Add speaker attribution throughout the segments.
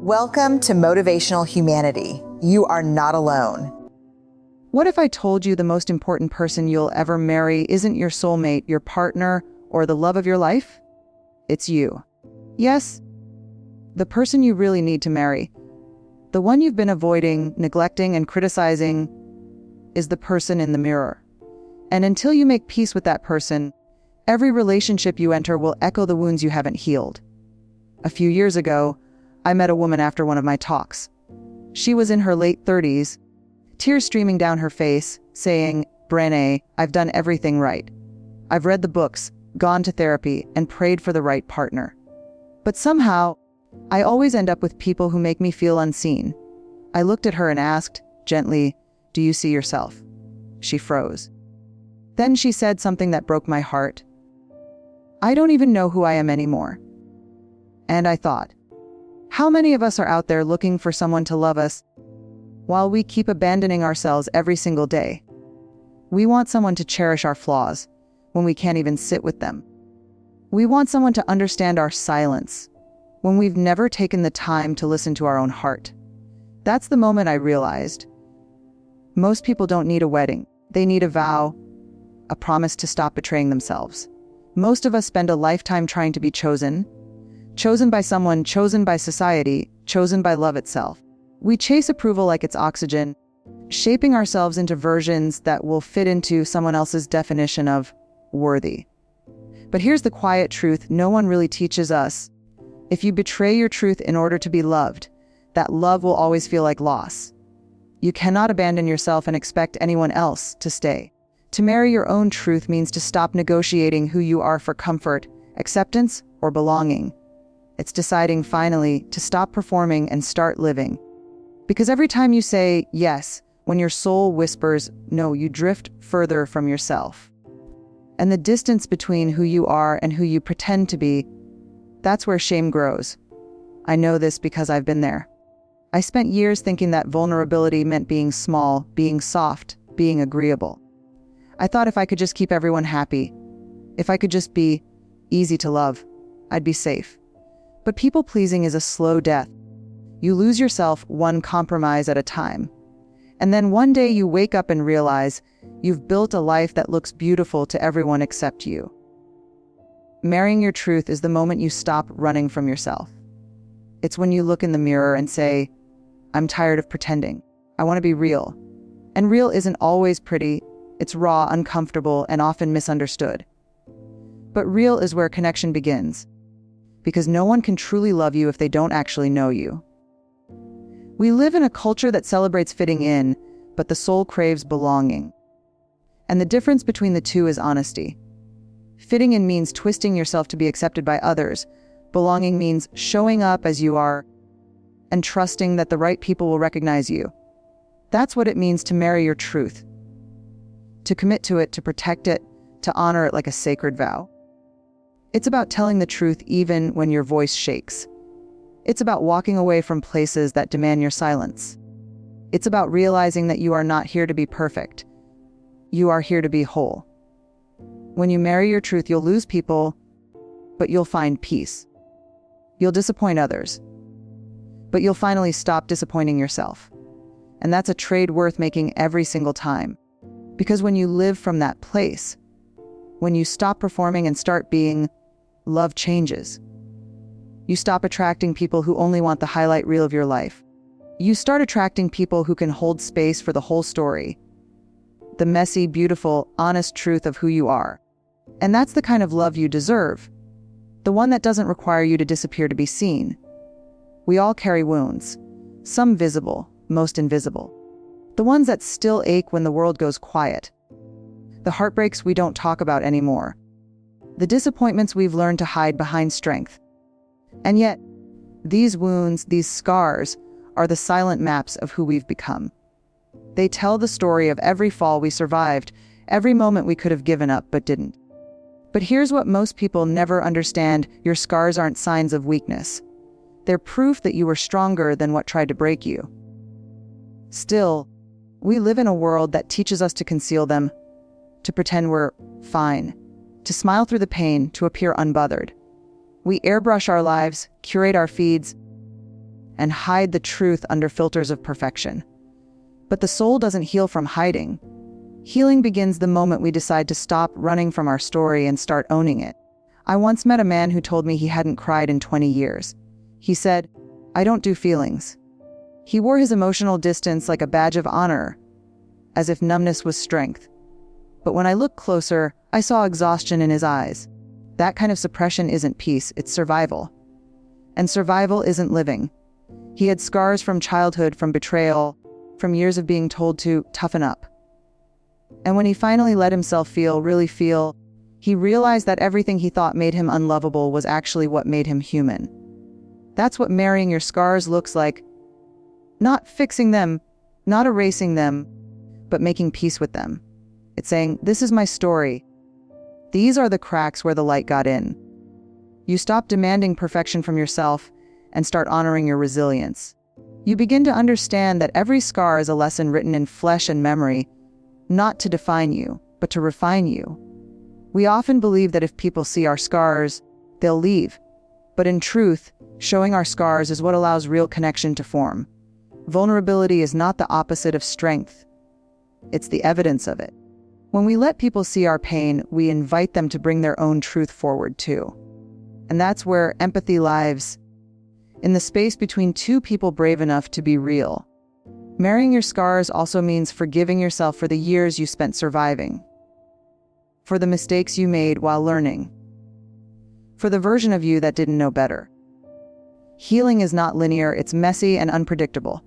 Speaker 1: Welcome to Motivational Humanity. You are not alone.
Speaker 2: What if I told you the most important person you'll ever marry isn't your soulmate, your partner, or the love of your life? It's you. Yes, the person you really need to marry. The one you've been avoiding, neglecting, and criticizing is the person in the mirror. And until you make peace with that person, every relationship you enter will echo the wounds you haven't healed. A few years ago, I met a woman after one of my talks. She was in her late 30s, tears streaming down her face, saying, "Brene, I've done everything right. I've read the books, gone to therapy, and prayed for the right partner. But somehow, I always end up with people who make me feel unseen." I looked at her and asked, gently, "Do you see yourself?" She froze. Then she said something that broke my heart. "I don't even know who I am anymore." And I thought, how many of us are out there looking for someone to love us while we keep abandoning ourselves every single day? We want someone to cherish our flaws when we can't even sit with them. We want someone to understand our silence when we've never taken the time to listen to our own heart. That's the moment I realized. Most people don't need a wedding. They need a vow, a promise to stop betraying themselves. Most of us spend a lifetime trying to be chosen by someone, chosen by society, chosen by love itself. We chase approval like it's oxygen, shaping ourselves into versions that will fit into someone else's definition of worthy. But here's the quiet truth no one really teaches us. If you betray your truth in order to be loved, that love will always feel like loss. You cannot abandon yourself and expect anyone else to stay. To marry your own truth means to stop negotiating who you are for comfort, acceptance, or belonging. It's deciding finally to stop performing and start living. Because every time you say yes, when your soul whispers no, you drift further from yourself. And the distance between who you are and who you pretend to be, that's where shame grows. I know this because I've been there. I spent years thinking that vulnerability meant being small, being soft, being agreeable. I thought if I could just keep everyone happy, if I could just be easy to love, I'd be safe. But people-pleasing is a slow death. You lose yourself one compromise at a time. And then one day you wake up and realize you've built a life that looks beautiful to everyone except you. Marrying your truth is the moment you stop running from yourself. It's when you look in the mirror and say, "I'm tired of pretending. I want to be real." And real isn't always pretty. It's raw, uncomfortable, and often misunderstood. But real is where connection begins. Because no one can truly love you if they don't actually know you. We live in a culture that celebrates fitting in, but the soul craves belonging. And the difference between the two is honesty. Fitting in means twisting yourself to be accepted by others. Belonging means showing up as you are and trusting that the right people will recognize you. That's what it means to marry your truth. To commit to it, to protect it, to honor it like a sacred vow. It's about telling the truth even when your voice shakes. It's about walking away from places that demand your silence. It's about realizing that you are not here to be perfect. You are here to be whole. When you marry your truth, you'll lose people, but you'll find peace. You'll disappoint others, but you'll finally stop disappointing yourself. And that's a trade worth making every single time. Because when you live from that place, when you stop performing and start being, love changes. You stop attracting people who only want the highlight reel of your life. You start attracting people who can hold space for the whole story. The messy, beautiful, honest truth of who you are. And that's the kind of love you deserve. The one that doesn't require you to disappear to be seen. We all carry wounds. Some visible, most invisible. The ones that still ache when the world goes quiet. The heartbreaks we don't talk about anymore. The disappointments we've learned to hide behind strength. And yet, these wounds, these scars, are the silent maps of who we've become. They tell the story of every fall we survived, every moment we could have given up but didn't. But here's what most people never understand: your scars aren't signs of weakness. They're proof that you were stronger than what tried to break you. Still, we live in a world that teaches us to conceal them, to pretend we're fine, to smile through the pain, to appear unbothered. We airbrush our lives, curate our feeds, and hide the truth under filters of perfection. But the soul doesn't heal from hiding. Healing begins the moment we decide to stop running from our story and start owning it. I once met a man who told me he hadn't cried in 20 years. He said, "I don't do feelings." He wore his emotional distance like a badge of honor, as if numbness was strength. But when I looked closer, I saw exhaustion in his eyes. That kind of suppression isn't peace, it's survival. And survival isn't living. He had scars from childhood, from betrayal, from years of being told to toughen up. And when he finally let himself really feel, he realized that everything he thought made him unlovable was actually what made him human. That's what marrying your scars looks like. Not fixing them, not erasing them, but making peace with them. It's saying, this is my story. These are the cracks where the light got in. You stop demanding perfection from yourself and start honoring your resilience. You begin to understand that every scar is a lesson written in flesh and memory, not to define you, but to refine you. We often believe that if people see our scars, they'll leave. But in truth, showing our scars is what allows real connection to form. Vulnerability is not the opposite of strength. It's the evidence of it. When we let people see our pain, we invite them to bring their own truth forward too. And that's where empathy lives, in the space between two people brave enough to be real. Marrying your scars also means forgiving yourself for the years you spent surviving, for the mistakes you made while learning, for the version of you that didn't know better. Healing is not linear, it's messy and unpredictable.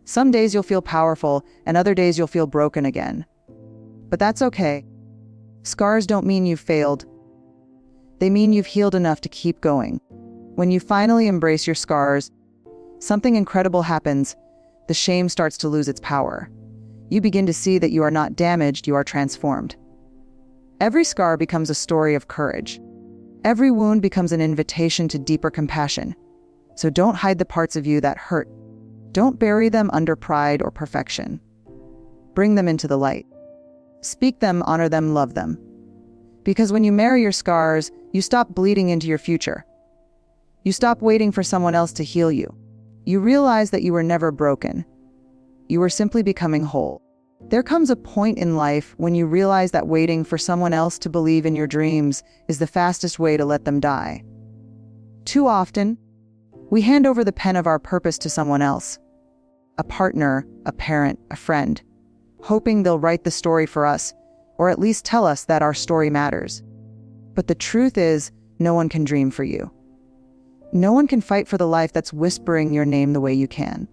Speaker 2: Some days you'll feel powerful, and other days you'll feel broken again. But that's okay. Scars don't mean you've failed. They mean you've healed enough to keep going. When you finally embrace your scars, something incredible happens. The shame starts to lose its power. You begin to see that you are not damaged, you are transformed. Every scar becomes a story of courage. Every wound becomes an invitation to deeper compassion. So don't hide the parts of you that hurt. Don't bury them under pride or perfection. Bring them into the light. Speak them, honor them, love them. Because when you marry your scars, you stop bleeding into your future. You stop waiting for someone else to heal you. You realize that you were never broken. You were simply becoming whole. There comes a point in life when you realize that waiting for someone else to believe in your dreams is the fastest way to let them die. Too often, we hand over the pen of our purpose to someone else, a partner, a parent, a friend, hoping they'll write the story for us, or at least tell us that our story matters. But the truth is, no one can dream for you. No one can fight for the life that's whispering your name the way you can.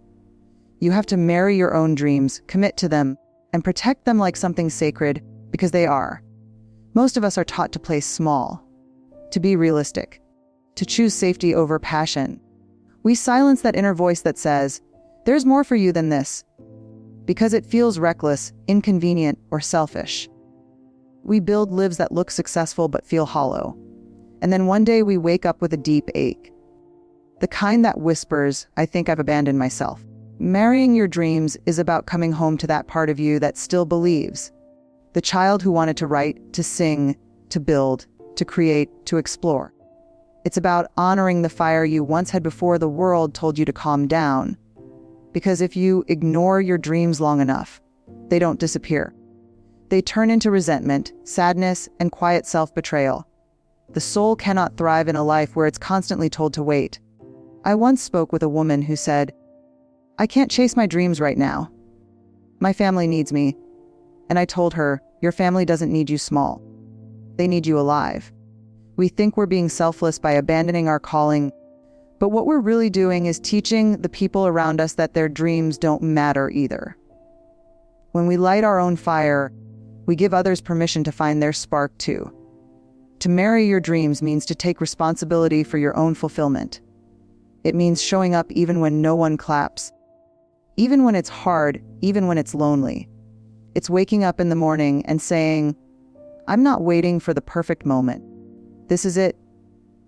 Speaker 2: You have to marry your own dreams, commit to them, and protect them like something sacred, because they are. Most of us are taught to play small, to be realistic, to choose safety over passion. We silence that inner voice that says, there's more for you than this, because it feels reckless, inconvenient, or selfish. We build lives that look successful but feel hollow. And then one day we wake up with a deep ache. The kind that whispers, I think I've abandoned myself. Marrying your dreams is about coming home to that part of you that still believes. The child who wanted to write, to sing, to build, to create, to explore. It's about honoring the fire you once had before the world told you to calm down. Because if you ignore your dreams long enough, they don't disappear. They turn into resentment, sadness, and quiet self-betrayal. The soul cannot thrive in a life where it's constantly told to wait. I once spoke with a woman who said, I can't chase my dreams right now. My family needs me. And I told her, your family doesn't need you small. They need you alive. We think we're being selfless by abandoning our calling, but what we're really doing is teaching the people around us that their dreams don't matter either. When we light our own fire, we give others permission to find their spark too. To marry your dreams means to take responsibility for your own fulfillment. It means showing up even when no one claps. Even when it's hard, even when it's lonely. It's waking up in the morning and saying, I'm not waiting for the perfect moment. This is it.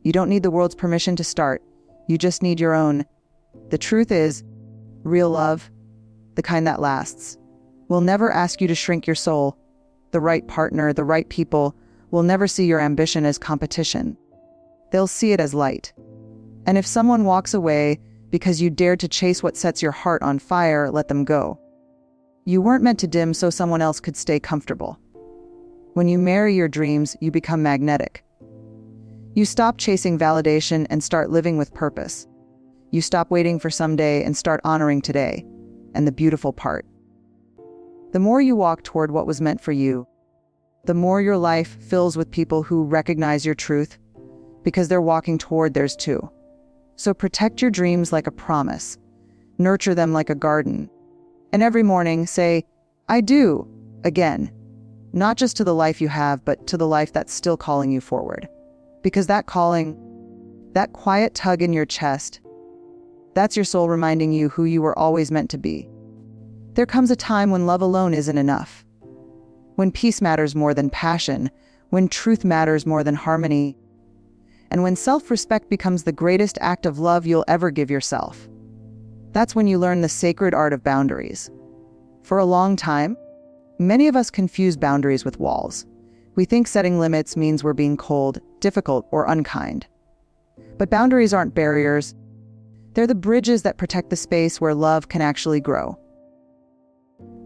Speaker 2: You don't need the world's permission to start. You just need your own. The truth is, real love, the kind that lasts, will never ask you to shrink your soul. The right partner, the right people, will never see your ambition as competition. They'll see it as light. And if someone walks away, Because you dared to chase what sets your heart on fire, let them go. You weren't meant to dim so someone else could stay comfortable. When you marry your dreams, you become magnetic. You stop chasing validation and start living with purpose. You stop waiting for someday and start honoring today. And the beautiful part: the more you walk toward what was meant for you, the more your life fills with people who recognize your truth, because they're walking toward theirs too. So protect your dreams like a promise. Nurture them like a garden. And every morning say, "I do," again. Not just to the life you have, but to the life that's still calling you forward. Because that calling, that quiet tug in your chest, that's your soul reminding you who you were always meant to be. There comes a time when love alone isn't enough. When peace matters more than passion, when truth matters more than harmony, and when self-respect becomes the greatest act of love you'll ever give yourself. That's when you learn the sacred art of boundaries. For a long time, many of us confuse boundaries with walls. We think setting limits means we're being cold, difficult, or unkind. But boundaries aren't barriers. They're the bridges that protect the space where love can actually grow.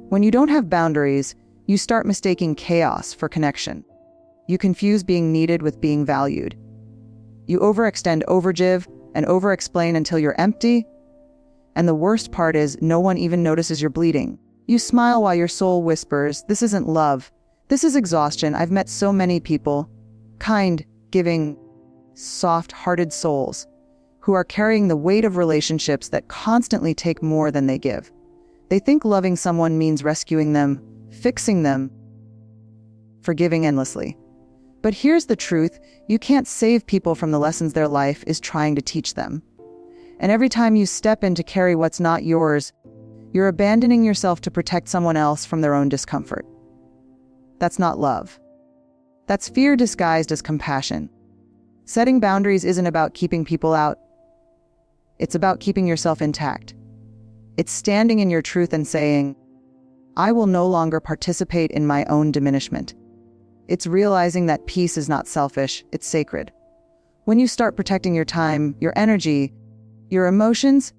Speaker 2: When you don't have boundaries, you start mistaking chaos for connection. You confuse being needed with being valued. You overextend, overgive, and overexplain until you're empty. And the worst part is, no one even notices you're bleeding. You smile while your soul whispers, "This isn't love. This is exhaustion." I've met so many people, kind, giving, soft-hearted souls, who are carrying the weight of relationships that constantly take more than they give. They think loving someone means rescuing them, fixing them, forgiving endlessly. But here's the truth: you can't save people from the lessons their life is trying to teach them. And every time you step in to carry what's not yours, you're abandoning yourself to protect someone else from their own discomfort. That's not love. That's fear disguised as compassion. Setting boundaries isn't about keeping people out. It's about keeping yourself intact. It's standing in your truth and saying, "I will no longer participate in my own diminishment." It's realizing that peace is not selfish, it's sacred. When you start protecting your time, your energy, your emotions,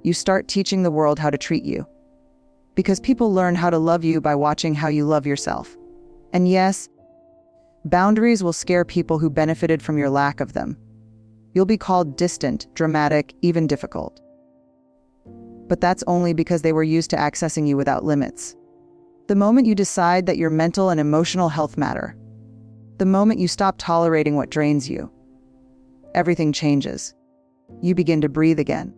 Speaker 2: you start teaching the world how to treat you. Because people learn how to love you by watching how you love yourself. And yes, boundaries will scare people who benefited from your lack of them. You'll be called distant, dramatic, even difficult. But that's only because they were used to accessing you without limits. The moment you decide that your mental and emotional health matter, the moment you stop tolerating what drains you, everything changes. You begin to breathe again.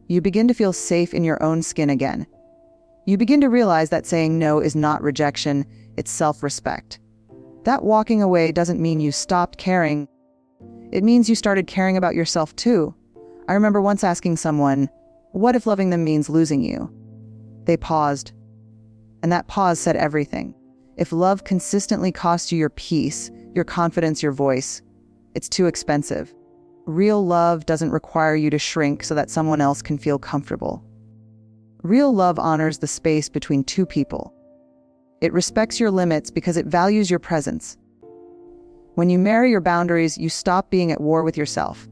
Speaker 2: You begin to feel safe in your own skin again. You begin to realize that saying no is not rejection, it's self-respect. That walking away doesn't mean you stopped caring. It means you started caring about yourself too. I remember once asking someone, "What if loving them means losing you?" They paused. And that pause said everything. If love consistently costs you your peace, your confidence, your voice, it's too expensive. Real love doesn't require you to shrink so that someone else can feel comfortable. Real love honors the space between two people. It respects your limits because it values your presence. When you marry your boundaries, you stop being at war with yourself.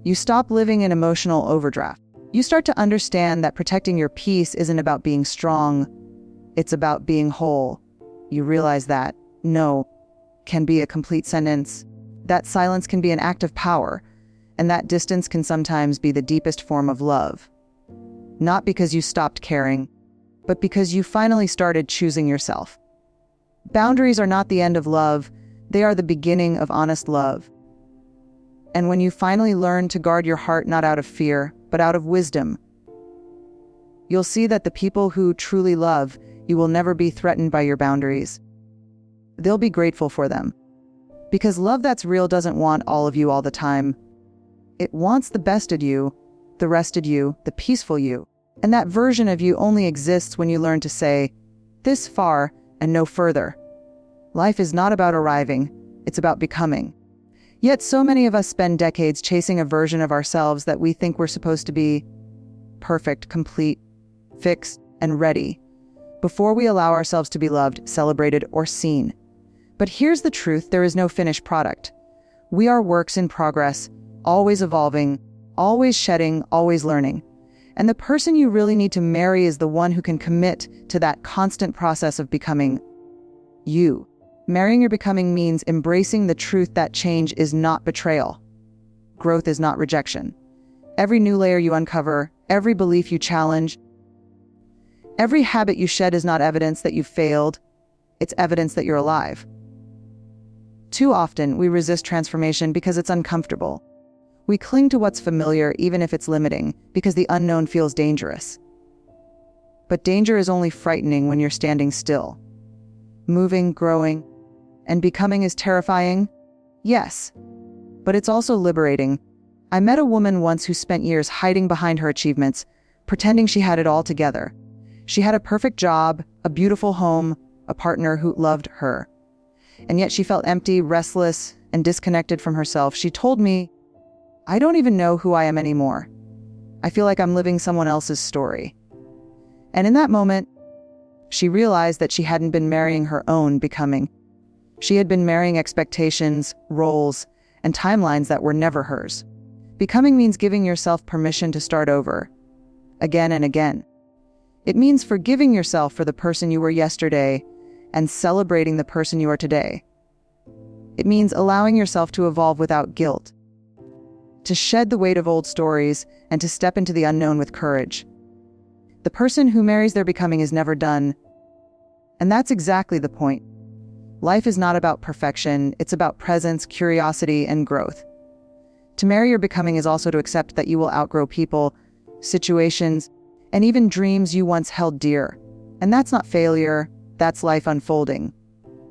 Speaker 2: You stop living in emotional overdraft. You start to understand that protecting your peace isn't about being strong. It's about being whole. You realize that no can be a complete sentence, that silence can be an act of power, and that distance can sometimes be the deepest form of love. Not because you stopped caring, but because you finally started choosing yourself. Boundaries are not the end of love, they are the beginning of honest love. And when you finally learn to guard your heart not out of fear, but out of wisdom, you'll see that the people who truly love you will never be threatened by your boundaries. They'll be grateful for them. Because love that's real doesn't want all of you all the time. It wants the best of you, the rested you, the peaceful you. And that version of you only exists when you learn to say, "This far and no further." Life is not about arriving, it's about becoming. Yet so many of us spend decades chasing a version of ourselves that we think we're supposed to be perfect, complete, fixed, and ready, before we allow ourselves to be loved, celebrated, or seen. But here's the truth: there is no finished product. We are works in progress, always evolving, always shedding, always learning. And the person you really need to marry is the one who can commit to that constant process of becoming you. Marrying your becoming means embracing the truth that change is not betrayal. Growth is not rejection. Every new layer you uncover, every belief you challenge, every habit you shed is not evidence that you've failed. It's evidence that you're alive. Too often, we resist transformation because it's uncomfortable. We cling to what's familiar even if it's limiting, because the unknown feels dangerous. But danger is only frightening when you're standing still. Moving, growing, and becoming is terrifying? Yes. But it's also liberating. I met a woman once who spent years hiding behind her achievements, pretending she had it all together. She had a perfect job, a beautiful home, a partner who loved her. And yet she felt empty, restless, and disconnected from herself. She told me, "I don't even know who I am anymore. I feel like I'm living someone else's story." And in that moment, she realized that she hadn't been marrying her own becoming. She had been marrying expectations, roles, and timelines that were never hers. Becoming means giving yourself permission to start over, again and again. It means forgiving yourself for the person you were yesterday and celebrating the person you are today. It means allowing yourself to evolve without guilt, to shed the weight of old stories, and to step into the unknown with courage. The person who marries their becoming is never done. And that's exactly the point. Life is not about perfection, it's about presence, curiosity, and growth. To marry your becoming is also to accept that you will outgrow people, situations, and even dreams you once held dear. And that's not failure, that's life unfolding.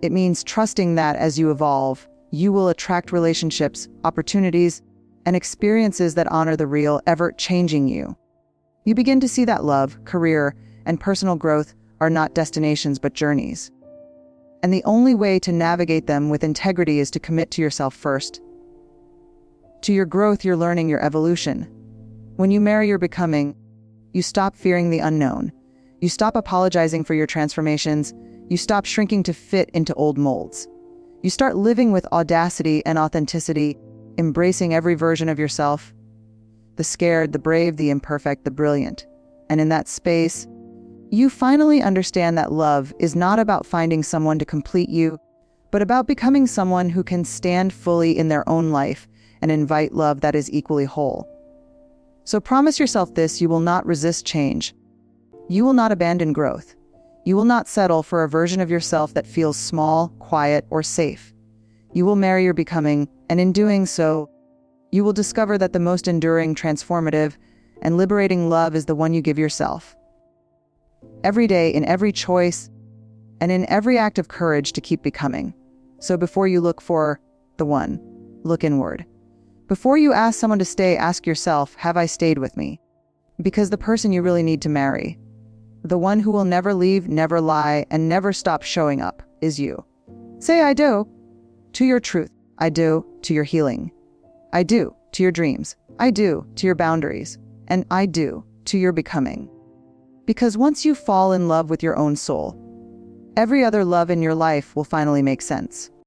Speaker 2: It means trusting that as you evolve, you will attract relationships, opportunities, and experiences that honor the real, ever-changing you. You begin to see that love, career, and personal growth are not destinations but journeys. And the only way to navigate them with integrity is to commit to yourself first. To your growth, your learning, your evolution. When you marry your becoming, you stop fearing the unknown. You stop apologizing for your transformations. You stop shrinking to fit into old molds. You start living with audacity and authenticity, embracing every version of yourself. The scared, the brave, the imperfect, the brilliant. And in that space, you finally understand that love is not about finding someone to complete you, but about becoming someone who can stand fully in their own life and invite love that is equally whole. So promise yourself this: you will not resist change. You will not abandon growth. You will not settle for a version of yourself that feels small, quiet, or safe. You will marry your becoming, and in doing so, you will discover that the most enduring, transformative, and liberating love is the one you give yourself. Every day, in every choice, and in every act of courage to keep becoming. So before you look for the one, look inward. Before you ask someone to stay, ask yourself, have I stayed with me? Because the person you really need to marry, the one who will never leave, never lie, and never stop showing up, is you. Say I do to your truth. I do to your healing. I do to your dreams. I do to your boundaries. And I do to your becoming. Because once you fall in love with your own soul, every other love in your life will finally make sense.